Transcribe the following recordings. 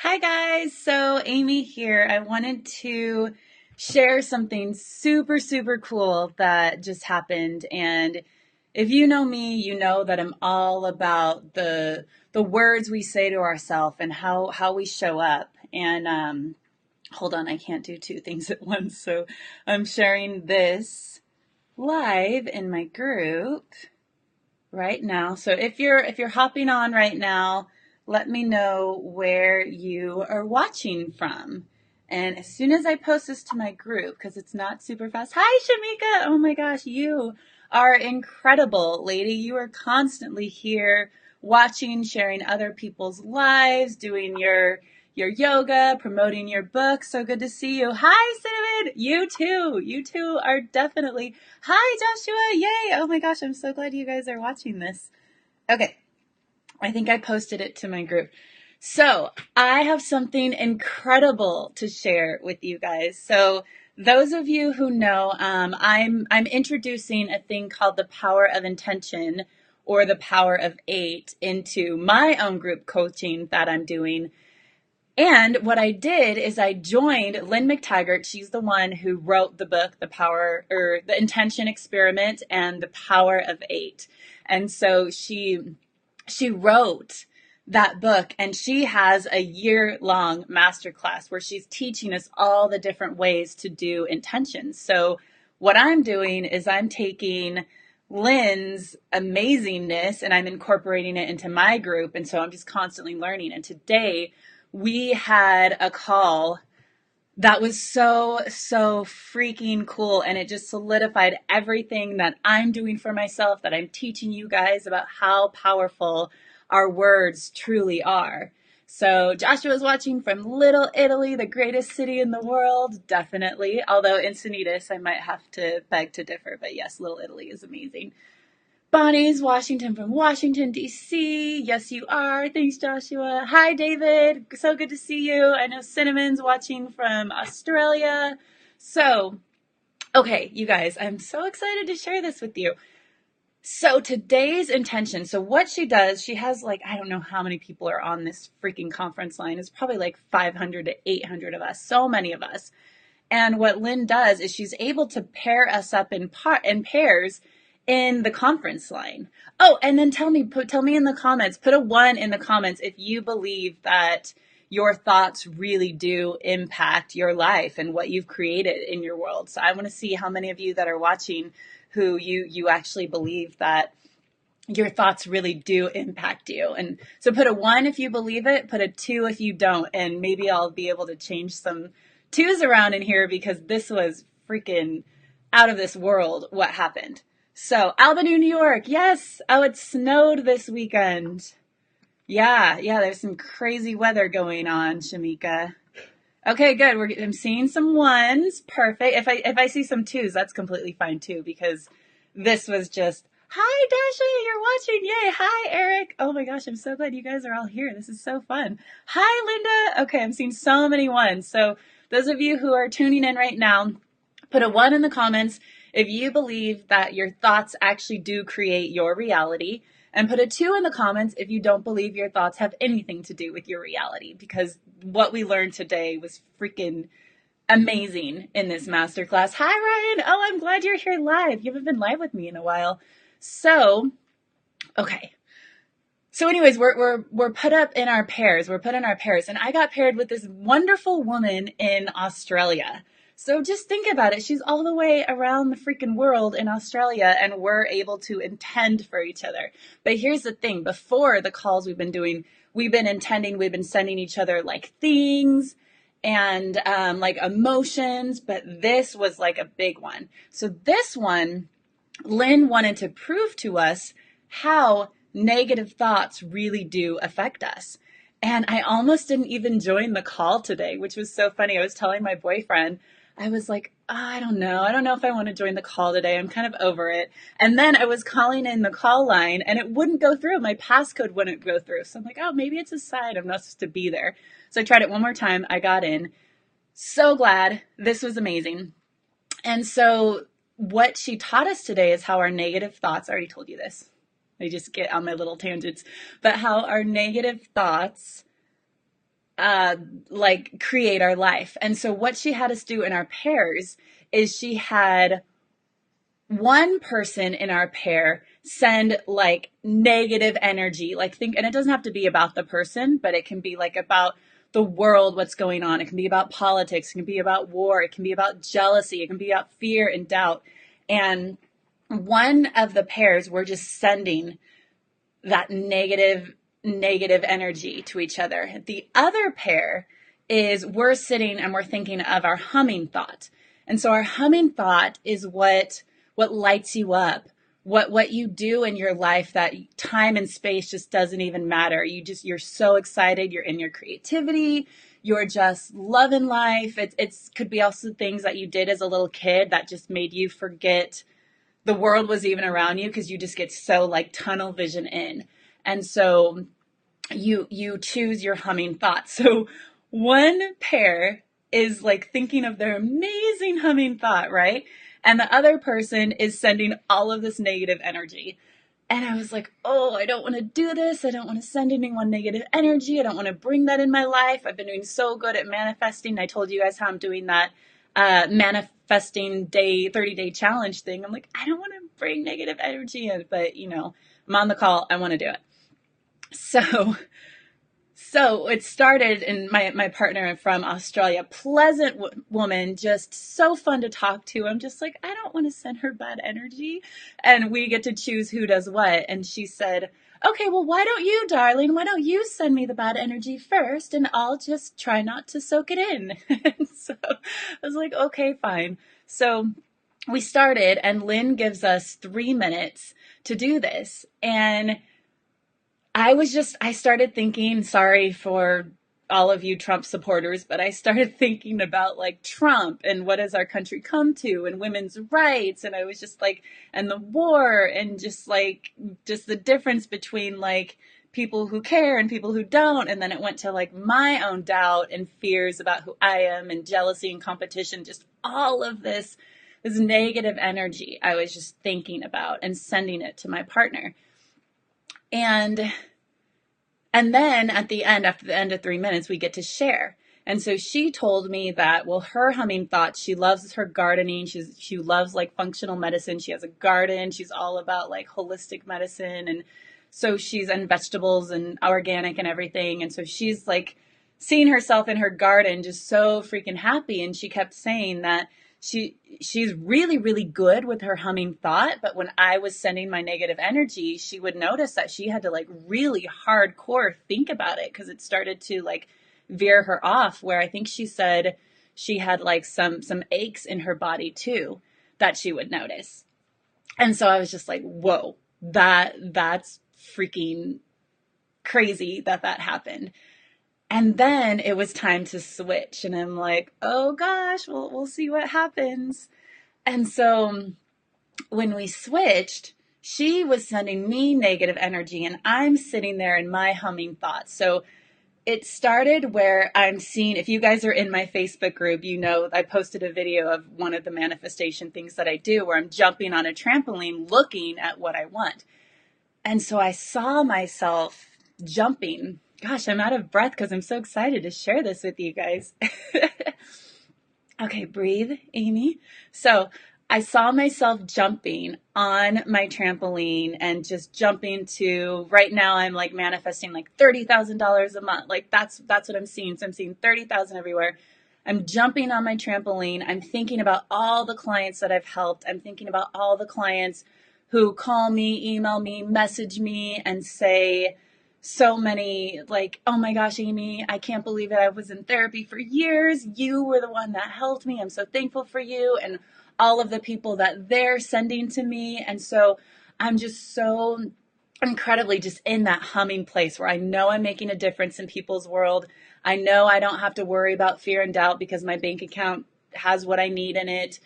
Hi guys, so Amy here. I wanted to share something super, super cool that just happened. And if you know me, you know that I'm all about the words we say to ourselves and how we show up. And hold on, I can't do two things at once. So I'm sharing this live in my group right now. So if you're hopping on right now, let me know where you are watching from. And as soon as I post this to my group, because it's not super fast. Hi, Shamika. Oh my gosh, you are incredible, lady. You are constantly here watching, sharing other people's lives, doing your yoga, promoting your book. So good to see you. Hi, Cinnamon. You too. You two are definitely. Hi, Joshua. Yay. Oh my gosh, I'm so glad you guys are watching this. Okay. I think I posted it to my group. So I have something incredible to share with you guys. So those of you who know, I'm introducing a thing called the power of intention or the power of eight into my own group coaching that I'm doing. And what I did is I joined Lynn McTaggart. She's the one who wrote the book, The Power or The Intention Experiment and The Power of Eight. And so she wrote that book, and she has a year-long masterclass where she's teaching us all the different ways to do intentions. So what I'm doing is I'm taking Lynn's amazingness and I'm incorporating it into my group. And so I'm just constantly learning. And today we had a call that was so freaking cool. And it just solidified everything that I'm doing for myself, that I'm teaching you guys about how powerful our words truly are. So Joshua's watching from Little Italy, the greatest city in the world, definitely. Although Encinitas, I might have to beg to differ, but yes, Little Italy is amazing. Bonnie's Washington from Washington, D.C. Yes, you are. Thanks, Joshua. Hi, David. So good to see you. I know Cinnamon's watching from Australia. So, okay, you guys, I'm so excited to share this with you. So today's intention, so what she does, she has like, I don't know how many people are on this freaking conference line. It's probably like 500 to 800 of us, so many of us. And what Lynn does is she's able to pair us up in pairs in the conference line. Oh, and then tell me in the comments, put a 1 in the comments if you believe that your thoughts really do impact your life and what you've created in your world. So I want to see how many of you that are watching who you actually believe that your thoughts really do impact you. And so put a 1 if you believe it, put a 2 if you don't, and maybe I'll be able to change some 2s around in here because this was freaking out of this world what happened. So Albany, New York. Yes. Oh, it snowed this weekend. Yeah. There's some crazy weather going on, Shamika. Okay, good. I'm seeing some 1s. Perfect. If I see some 2s, that's completely fine too, because this was just, hi, Dasha, you're watching. Yay. Hi, Eric. Oh my gosh, I'm so glad you guys are all here. This is so fun. Hi, Linda. Okay, I'm seeing so many 1s. So those of you who are tuning in right now, put a 1 in the comments if you believe that your thoughts actually do create your reality. And put a 2 in the comments if you don't believe your thoughts have anything to do with your reality, because what we learned today was freaking amazing in this masterclass. Hi, Ryan. Oh, I'm glad you're here live. You haven't been live with me in a while. So, okay. So anyways, we're put up in our pairs. We're put in our pairs. And I got paired with this wonderful woman in Australia. So just think about it. She's all the way around the freaking world in Australia, and we're able to intend for each other. But here's the thing. Before the calls we've been doing, we've been intending, we've been sending each other like things and like emotions. But this was like a big one. So this one, Lynn wanted to prove to us how negative thoughts really do affect us. And I almost didn't even join the call today, which was so funny. I was telling my boyfriend, I was like, oh, I don't know. I don't know if I want to join the call today. I'm kind of over it. And then I was calling in the call line and it wouldn't go through. My passcode wouldn't go through. So I'm like, oh, maybe it's a sign I'm not supposed to be there. So I tried it one more time. I got in. So glad. This was amazing. And so what she taught us today is how our negative thoughts, I already told you this. I just get on my little tangents, but how our negative thoughts uh, like create our life. And so what she had us do in our pairs is she had one person in our pair send like negative energy, like think, and it doesn't have to be about the person, but it can be like about the world, what's going on. It can be about politics. It can be about war. It can be about jealousy. It can be about fear and doubt. And one of the pairs were just sending that negative energy to each other. The other pair is we're sitting and we're thinking of our humming thought. And so our humming thought is what lights you up, what you do in your life that time and space just doesn't even matter. You're so excited, you're in your creativity, you're just loving life. It's could be also things that you did as a little kid that just made you forget the world was even around you because you just get so like tunnel vision in. And so you choose your humming thoughts. So one pair is like thinking of their amazing humming thought, right? And the other person is sending all of this negative energy. And I was like, oh, I don't want to do this. I don't want to send anyone negative energy. I don't want to bring that in my life. I've been doing so good at manifesting. I told you guys how I'm doing that manifesting 30-day challenge thing. I'm like, I don't want to bring negative energy in, but I'm on the call. I want to do it. So it started, and my partner from Australia, pleasant woman, just so fun to talk to. I'm just like, I don't want to send her bad energy. And we get to choose who does what. And she said, okay, well, why don't you, darling? Why don't you send me the bad energy first? And I'll just try not to soak it in. And so I was like, okay, fine. So we started, and Lynn gives us 3 minutes to do this. And I started thinking, sorry for all of you Trump supporters, but I started thinking about like Trump and what has our country come to and women's rights. And I was just like, and the war and just the difference between like people who care and people who don't. And then it went to like my own doubt and fears about who I am and jealousy and competition, just all of this negative energy I was just thinking about and sending it to my partner. And then at the end, after the end of 3 minutes, we get to share. And so she told me that, well, her humming thoughts, she loves her gardening. She loves like functional medicine. She has a garden. She's all about like holistic medicine. And so she's in vegetables and organic and everything. And so she's like seeing herself in her garden just so freaking happy. And she kept saying that she's really, really good with her humming thought. But when I was sending my negative energy, she would notice that she had to like really hardcore think about it because it started to like veer her off, where I think she said she had like some aches in her body too that she would notice. And so I was just like, whoa, that's freaking crazy that happened. And then it was time to switch. And I'm like, oh gosh, we'll see what happens. And so when we switched, she was sending me negative energy and I'm sitting there in my humming thoughts. So it started where I'm seeing, if you guys are in my Facebook group, I posted a video of one of the manifestation things that I do where I'm jumping on a trampoline looking at what I want. And so I saw myself jumping. Gosh, I'm out of breath because I'm so excited to share this with you guys. Okay, breathe, Amy. So I saw myself jumping on my trampoline and just jumping to, right now I'm like manifesting like $30,000 a month. Like that's what I'm seeing. So I'm seeing 30,000 everywhere. I'm jumping on my trampoline. I'm thinking about all the clients that I've helped. I'm thinking about all the clients who call me, email me, message me and say so many like, oh my gosh, Amy, I can't believe it. I was in therapy for years. You were the one that helped me. I'm so thankful for you. And all of the people that they're sending to me. And so I'm just so incredibly just in that humming place where I know I'm making a difference in people's world. I know I don't have to worry about fear and doubt because my bank account has what I need in it.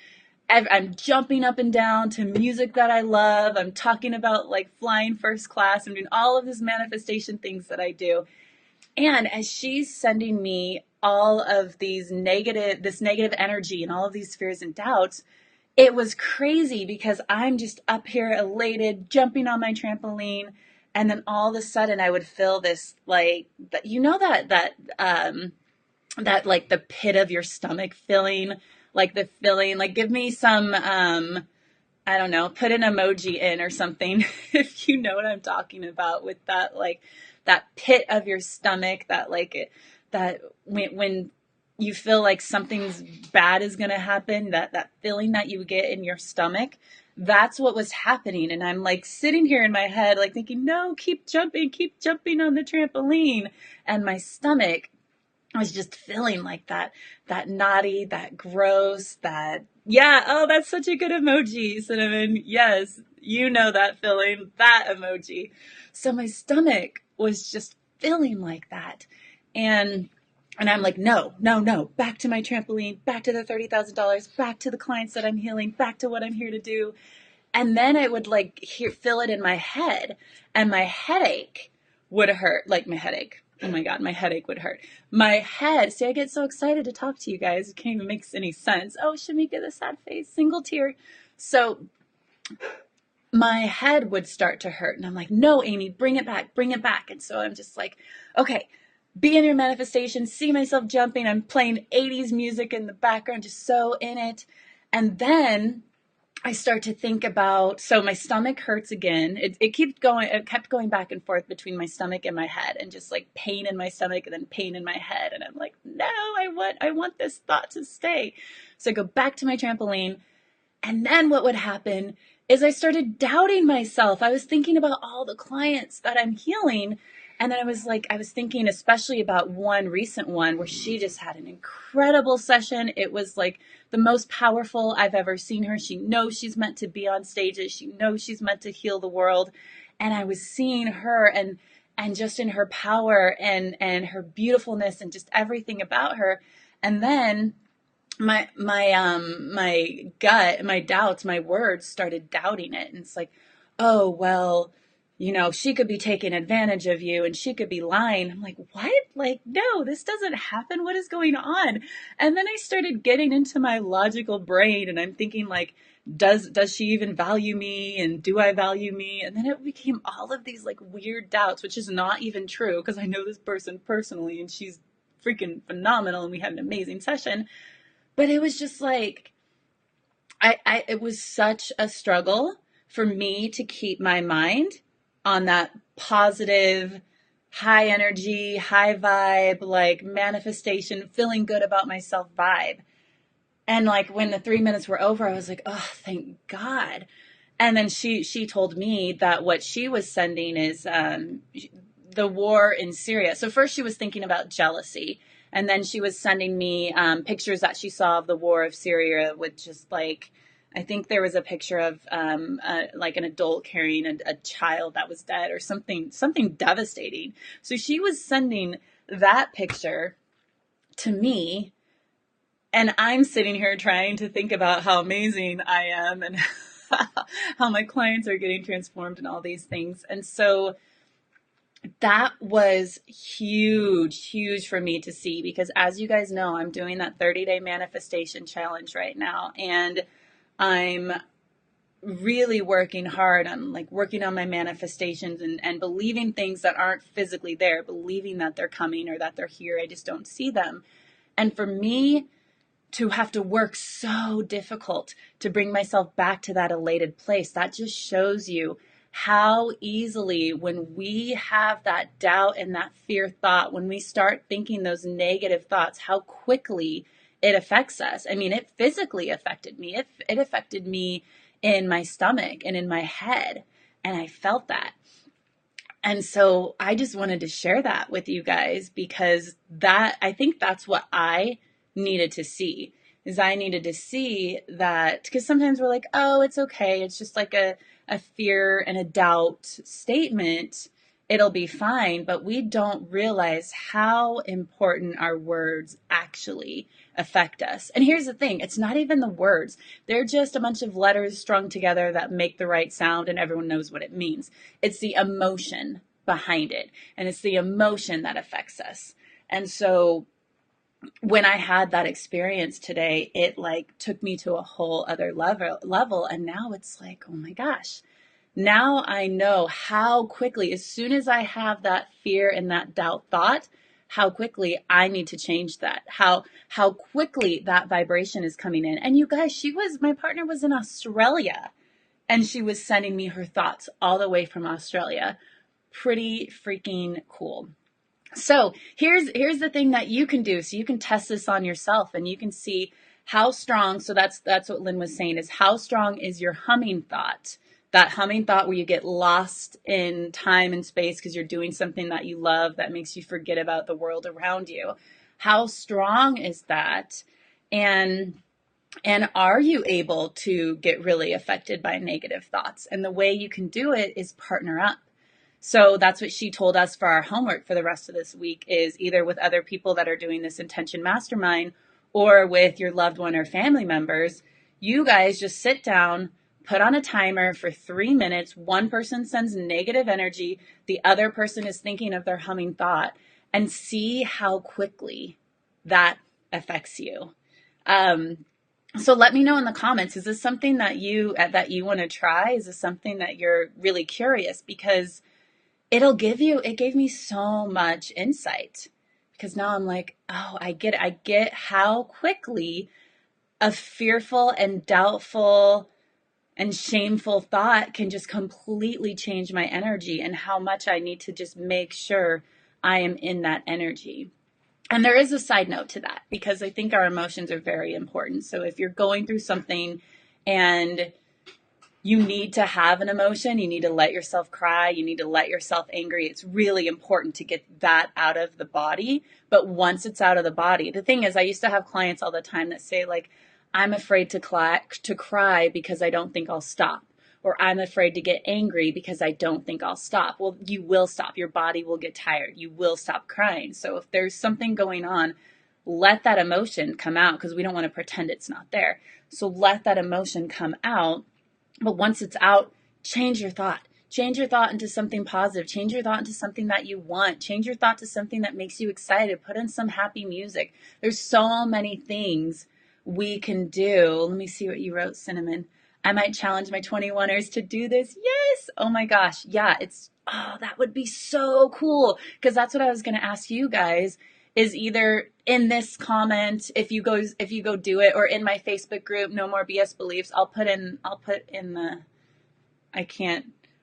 I'm jumping up and down to music that I love. I'm talking about like flying first class. I'm doing all of these manifestation things that I do. And as she's sending me all of this negative energy and all of these fears and doubts, it was crazy because I'm just up here elated, jumping on my trampoline. And then all of a sudden I would feel this like, you know, that like the pit of your stomach filling, like the filling, like give me some, I don't know, put an emoji in or something if you know what I'm talking about with that, like that pit of your stomach, that like that when you feel like something's bad is going to happen, that feeling that you get in your stomach. That's what was happening. And I'm like sitting here in my head, like thinking, no, keep jumping on the trampoline. And my stomach, I was just feeling like that naughty, that gross, that, yeah, oh, that's such a good emoji, Cinnamon. Yes, you know that feeling, that emoji. So my stomach was just feeling like that. And I'm like, no, no, no, back to my trampoline, back to the $30,000, back to the clients that I'm healing, back to what I'm here to do. And then I would like feel it in my head, and my headache would hurt, like my headache. Oh my God, my headache would hurt. My head, see, I get so excited to talk to you guys. It can't even make any sense. Oh, Shamika, the sad face, single tear. So my head would start to hurt. And I'm like, no, Amy, bring it back, bring it back. And so I'm just like, okay, be in your manifestation, see myself jumping. I'm playing 80s music in the background, just so in it. And then I start to think about, so my stomach hurts again. It kept going back and forth between my stomach and my head, and just like pain in my stomach and then pain in my head. And I'm like, no, I want this thought to stay. So I go back to my trampoline. And then what would happen is I started doubting myself. I was thinking about all the clients that I'm healing. And then I was thinking especially about one recent one where she just had an incredible session. It was like the most powerful I've ever seen her. She knows she's meant to be on stages. She knows she's meant to heal the world. And I was seeing her and just in her power and her beautifulness and just everything about her. And then my gut, my doubts, my words started doubting it. And it's like, oh, well, you know, she could be taking advantage of you and she could be lying. I'm like, what? Like, no, this doesn't happen. What is going on? And then I started getting into my logical brain, and I'm thinking like, does she even value me? And do I value me? And then it became all of these like weird doubts, which is not even true because I know this person personally and she's freaking phenomenal and we had an amazing session. But it was just like, it was such a struggle for me to keep my mind on that positive, high energy, high vibe, like manifestation, feeling good about myself vibe. And like when the 3 minutes were over, I was like, oh, thank God. And then she told me that what she was sending is the war in Syria. So first she was thinking about jealousy. And then she was sending me pictures that she saw of the war of Syria with just like, I think there was a picture of like an adult carrying a child that was dead or something devastating. So she was sending that picture to me, and I'm sitting here trying to think about how amazing I am and how my clients are getting transformed and all these things. And so that was huge for me to see, because as you guys know, I'm doing that 30-day manifestation challenge right now. And I'm really working hard on like working on my manifestations and believing things that aren't physically there, believing that they're coming or that they're here. I just don't see them. And for me to have to work so difficult to bring myself back to that elated place, that just shows you how easily, when we have that doubt and that fear thought, when we start thinking those negative thoughts, how quickly it affects us. I mean, it physically affected me. It affected me in my stomach and in my head, and I felt that. And so I just wanted to share that with you guys, because I think that's what I needed to see. Is I needed to see that, because sometimes we're like, oh, it's okay. It's just like a fear and a doubt statement. It'll be fine. But we don't realize how important our words actually affect us. And here's the thing. It's not even the words. They're just a bunch of letters strung together that make the right sound and everyone knows what it means. It's the emotion behind it. And it's the emotion that affects us. And so when I had that experience today, it like took me to a whole other level. And now it's like, oh my gosh, Now I know how quickly, as soon as I have that fear and that doubt thought, how quickly I need to change that. How quickly that vibration is coming in. And you guys, my partner was in Australia and she was sending me her thoughts all the way from Australia. Pretty freaking cool. So here's the thing that you can do. So you can test this on yourself and you can see how strong. So that's what Lynn was saying, is how strong is your humming thought? That humming thought where you get lost in time and space because you're doing something that you love that makes you forget about the world around you. How strong is that? And are you able to get really affected by negative thoughts? And the way you can do it is partner up. So that's what she told us for our homework for the rest of this week, is either with other people that are doing this intention mastermind or with your loved one or family members. You guys just sit down, put on a timer for 3 minutes. One person sends negative energy. The other person is thinking of their humming thought, and see how quickly that affects you. So let me know in the comments, is this something that you want to try? Is this something that you're really curious? Because it gave me so much insight, because now I'm like, oh, I get it. I get how quickly a fearful and doubtful and shameful thought can just completely change my energy, and how much I need to just make sure I am in that energy. And there is a side note to that, because I think our emotions are very important. So if you're going through something and you need to have an emotion, you need to let yourself cry, you need to let yourself angry, it's really important to get that out of the body. But once it's out of the body, the thing is, I used to have clients all the time that say, like, I'm afraid to cry because I don't think I'll stop. Or I'm afraid to get angry because I don't think I'll stop. Well, you will stop. Your body will get tired. You will stop crying. So if there's something going on, let that emotion come out, because we don't want to pretend it's not there. So let that emotion come out. But once it's out, change your thought. Change your thought into something positive. Change your thought into something that you want. Change your thought to something that makes you excited. Put in some happy music. There's so many things we can do. Let me see what you wrote, Cinnamon. I might challenge my 21ers to do this. Yes. Oh my gosh. Yeah. That would be so cool. Because that's what I was going to ask you guys, is either in this comment, if you go do it, or in my Facebook group, No More BS Beliefs. I'll put in the,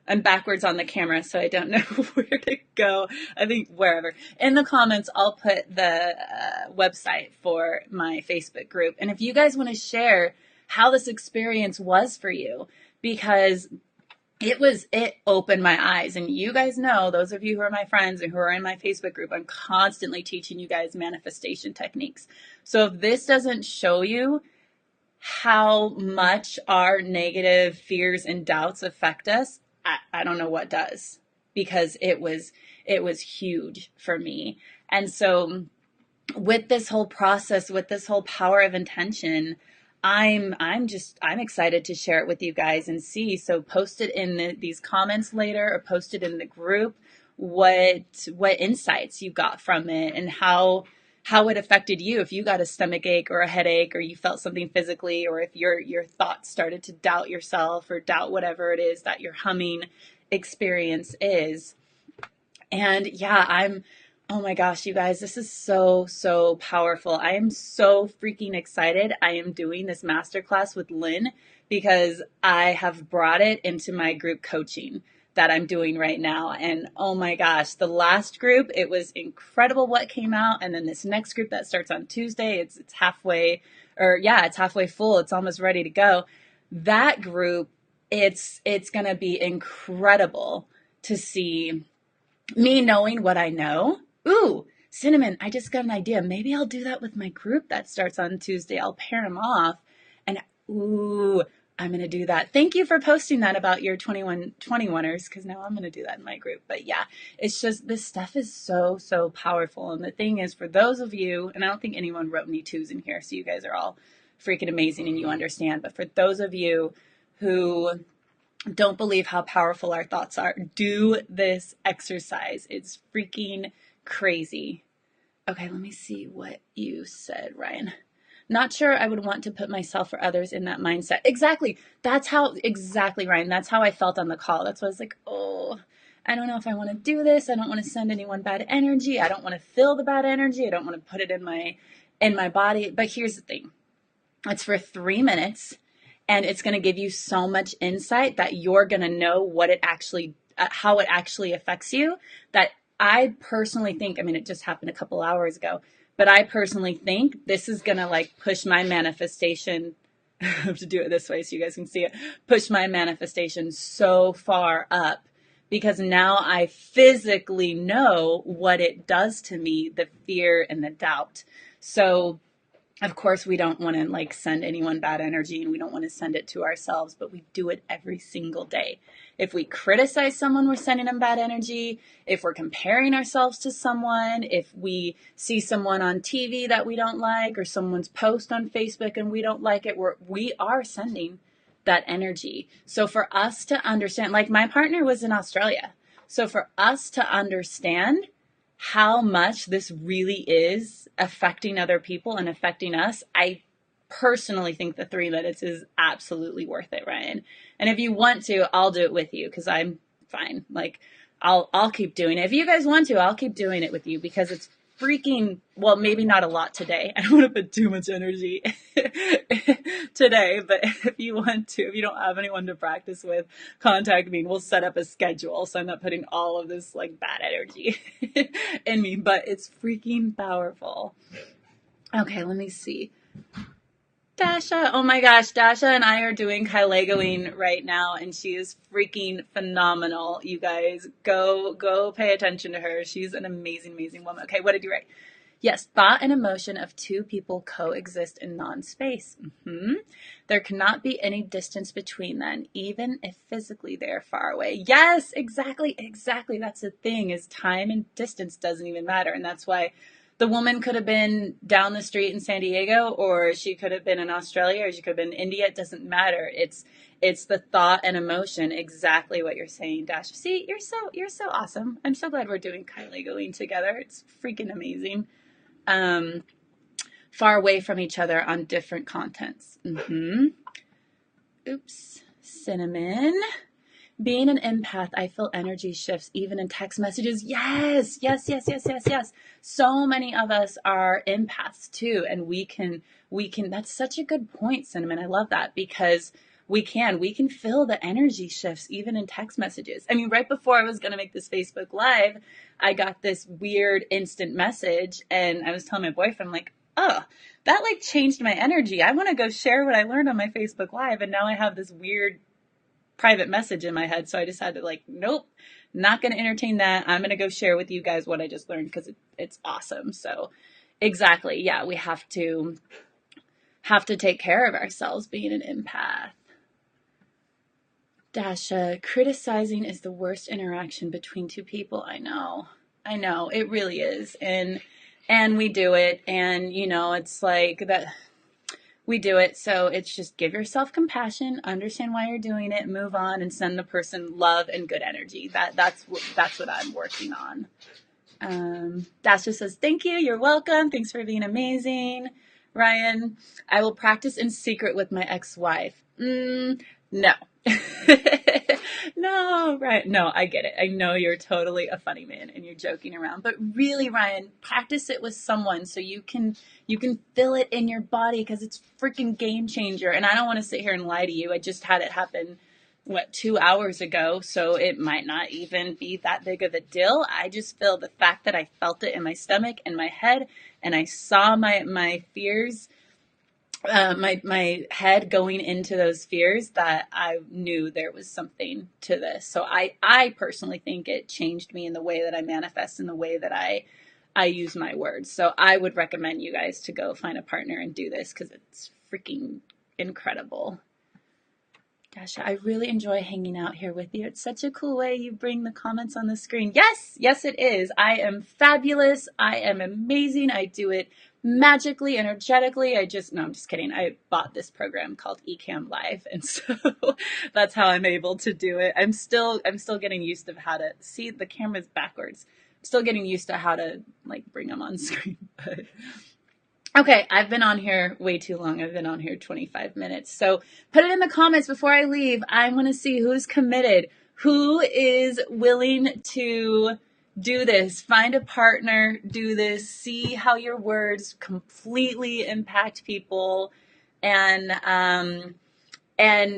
I'm backwards on the camera, so I don't know where to go. I think wherever. In the comments, I'll put the website for my Facebook group. And if you guys want to share how this experience was for you, because it opened my eyes. And you guys know, those of you who are my friends and who are in my Facebook group, I'm constantly teaching you guys manifestation techniques. So if this doesn't show you how much our negative fears and doubts affect us, I don't know what does, because it was huge for me. And so with this whole process, with this whole power of intention, I'm excited to share it with you guys and see. So post it in these comments later, or post it in the group, what insights you got from it, and how it affected you. If you got a stomach ache or a headache, or you felt something physically, or if your thoughts started to doubt yourself, or doubt whatever it is that your humming experience is. And yeah, oh my gosh, you guys, this is so, so powerful. I am so freaking excited. I am doing this masterclass with Lynn, because I have brought it into my group coaching that I'm doing right now. And oh my gosh, the last group, it was incredible what came out. And then this next group that starts on Tuesday, it's halfway, it's halfway full. It's almost ready to go. That group, it's going to be incredible to see me knowing what I know. Ooh, Cinnamon, I just got an idea. Maybe I'll do that with my group that starts on Tuesday. I'll pair them off, and I'm going to do that. Thank you for posting that about your 21ers, because now I'm going to do that in my group. But yeah, it's just, this stuff is so, so powerful. And the thing is, for those of you, and I don't think anyone wrote any twos in here, so you guys are all freaking amazing and you understand. But for those of you who don't believe how powerful our thoughts are, do this exercise. It's freaking crazy. Okay, let me see what you said, Ryan. Not sure I would want to put myself or others in that mindset. Exactly. Exactly, Ryan. That's how I felt on the call. That's why I was like, oh, I don't know if I want to do this. I don't want to send anyone bad energy. I don't want to feel the bad energy. I don't want to put it in my body. But here's the thing. It's for 3 minutes, and it's going to give you so much insight that you're going to know what it actually, how it actually affects you. That I personally think, I mean, it just happened a couple hours ago, but I personally think this is going to like push my manifestation. I have to do it this way so you guys can see it. Push my manifestation so far up because now I physically know what it does to me, the fear and the doubt. So of course, we don't want to like send anyone bad energy and we don't want to send it to ourselves, but we do it every single day. If we criticize someone, we're sending them bad energy. If we're comparing ourselves to someone, if we see someone on TV that we don't like or someone's post on Facebook and we don't like it, we are sending that energy. So for us to understand, like my partner was in Australia. So for us to understand how much this really is affecting other people and affecting us, I personally think the 3 minutes is absolutely worth it, Ryan. And if you want to, I'll do it with you because I'm fine. Like I'll keep doing it. If you guys want to, I'll keep doing it with you because it's freaking, well, maybe not a lot today. I don't want to put too much energy today, but if you want to, if you don't have anyone to practice with, contact me and we'll set up a schedule. So I'm not putting all of this like bad energy in me, but it's freaking powerful. Okay, let me see. Dasha, oh my gosh, Dasha and I are doing Kylegoing right now, and she is freaking phenomenal. You guys, go pay attention to her. She's an amazing, amazing woman. Okay, what did you write? Yes, thought and emotion of two people coexist in non-space. There cannot be any distance between them, even if physically they're far away. Yes, exactly. That's the thing, is time and distance doesn't even matter, and that's why the woman could have been down the street in San Diego, or she could have been in Australia, or she could have been in India. It doesn't matter. It's the thought and emotion. Exactly what you're saying, Dash. See, you're so awesome. I'm so glad we're doing Kylegoing together. It's freaking amazing. Far away from each other on different contents. Oops, cinnamon. Being an empath, I feel energy shifts even in text messages. Yes. So many of us are empaths too. And we can, that's such a good point, Cinnamon. I love that because we can feel the energy shifts even in text messages. I mean, right before I was going to make this Facebook Live, I got this weird instant message and I was telling my boyfriend, I'm like, oh, that like changed my energy. I want to go share what I learned on my Facebook Live. And now I have this weird private message in my head. So I decided like, nope, not going to entertain that. I'm going to go share with you guys what I just learned because it's awesome. So exactly. Yeah. We have to take care of ourselves being an empath. Dasha, criticizing is the worst interaction between two people. I know. It really is. And we do it. And you know, it's like that. We do it. So it's just give yourself compassion, understand why you're doing it, move on, and send the person love and good energy. That's what I'm working on. Dash just says, thank you. You're welcome. Thanks for being amazing. Ryan, I will practice in secret with my ex-wife. No. No, right. No, I get it. I know you're totally a funny man and you're joking around, but really, Ryan, practice it with someone so you can feel it in your body because it's freaking game changer. And I don't want to sit here and lie to you. I just had it happen, 2 hours ago. So it might not even be that big of a deal. I just feel the fact that I felt it in my stomach and my head and I saw my fears, my head going into those fears, that I knew there was something to this. So I personally think it changed me in the way that I manifest, in the way that I use my words. So I would recommend you guys to go find a partner and do this because it's freaking incredible. Dasha, I really enjoy hanging out here with you. It's such a cool way you bring the comments on the screen. Yes, it is. I am fabulous. I am amazing. I do it magically, energetically. I'm just kidding. I bought this program called Ecamm Live, and so that's how I'm able to do it. I'm still getting used to how to see the camera's backwards. I'm still getting used to how to like bring them on screen. But Okay, I've been on here way too long. I've been on here 25 minutes. So put it in the comments before I leave. I want to see who's committed, who is willing to do this. Find a partner, do this, see how your words completely impact people, and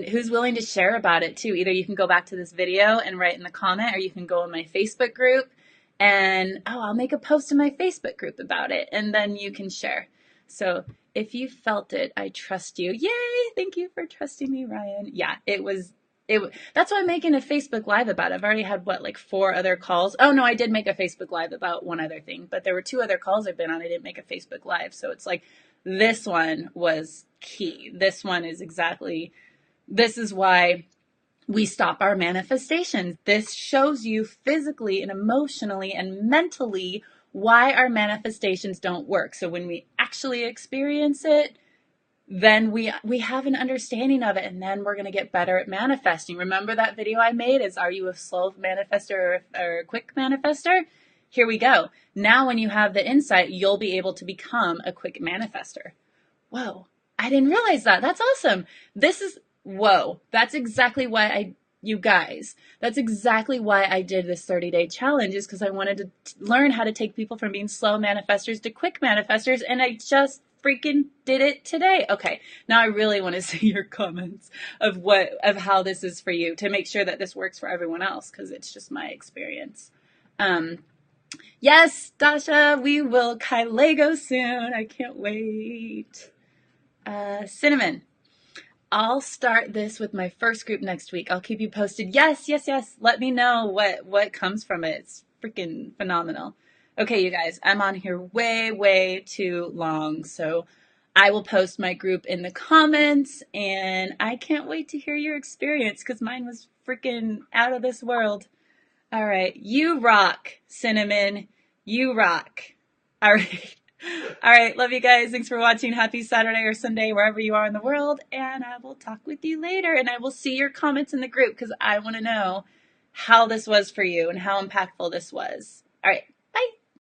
who's willing to share about it too. Either you can go back to this video and write in the comment, or you can go in my Facebook group and, oh, I'll make a post in my Facebook group about it, and then you can share. So if you felt it, I trust you. Yay! Thank you for trusting me, Ryan. Yeah, that's why I'm making a Facebook Live about it. I've already had, what, like 4 other calls? Oh, no, I did make a Facebook Live about one other thing, but there were 2 other calls I've been on. I didn't make a Facebook Live. So it's like, this one was key. This one is exactly, this is why we stop our manifestations. This shows you physically and emotionally and mentally why our manifestations don't work. So when we actually experience it, then we have an understanding of it, and then we're going to get better at manifesting. Remember that video I made is, are you a slow manifester or a quick manifester? Here we go. Now when you have the insight, you'll be able to become a quick manifester. Whoa, I didn't realize that. That's awesome. Whoa, that's exactly why you guys, that's exactly why I did this 30-day challenge, is because I wanted to learn how to take people from being slow manifestors to quick manifestors, and I just freaking did it today. Okay, now I really want to see your comments of how this is for you, to make sure that this works for everyone else, because it's just my experience. Yes, Dasha, we will Lego soon. I can't wait. Cinnamon. I'll start this with my first group next week. I'll keep you posted. Yes, yes, yes. Let me know what comes from it. It's freaking phenomenal. Okay, you guys, I'm on here way, way too long. So I will post my group in the comments, and I can't wait to hear your experience, because mine was freaking out of this world. All right. You rock, Cinnamon. You rock. All right. All right. Love you guys. Thanks for watching. Happy Saturday or Sunday, wherever you are in the world. And I will talk with you later. And I will see your comments in the group, because I want to know how this was for you and how impactful this was. All right.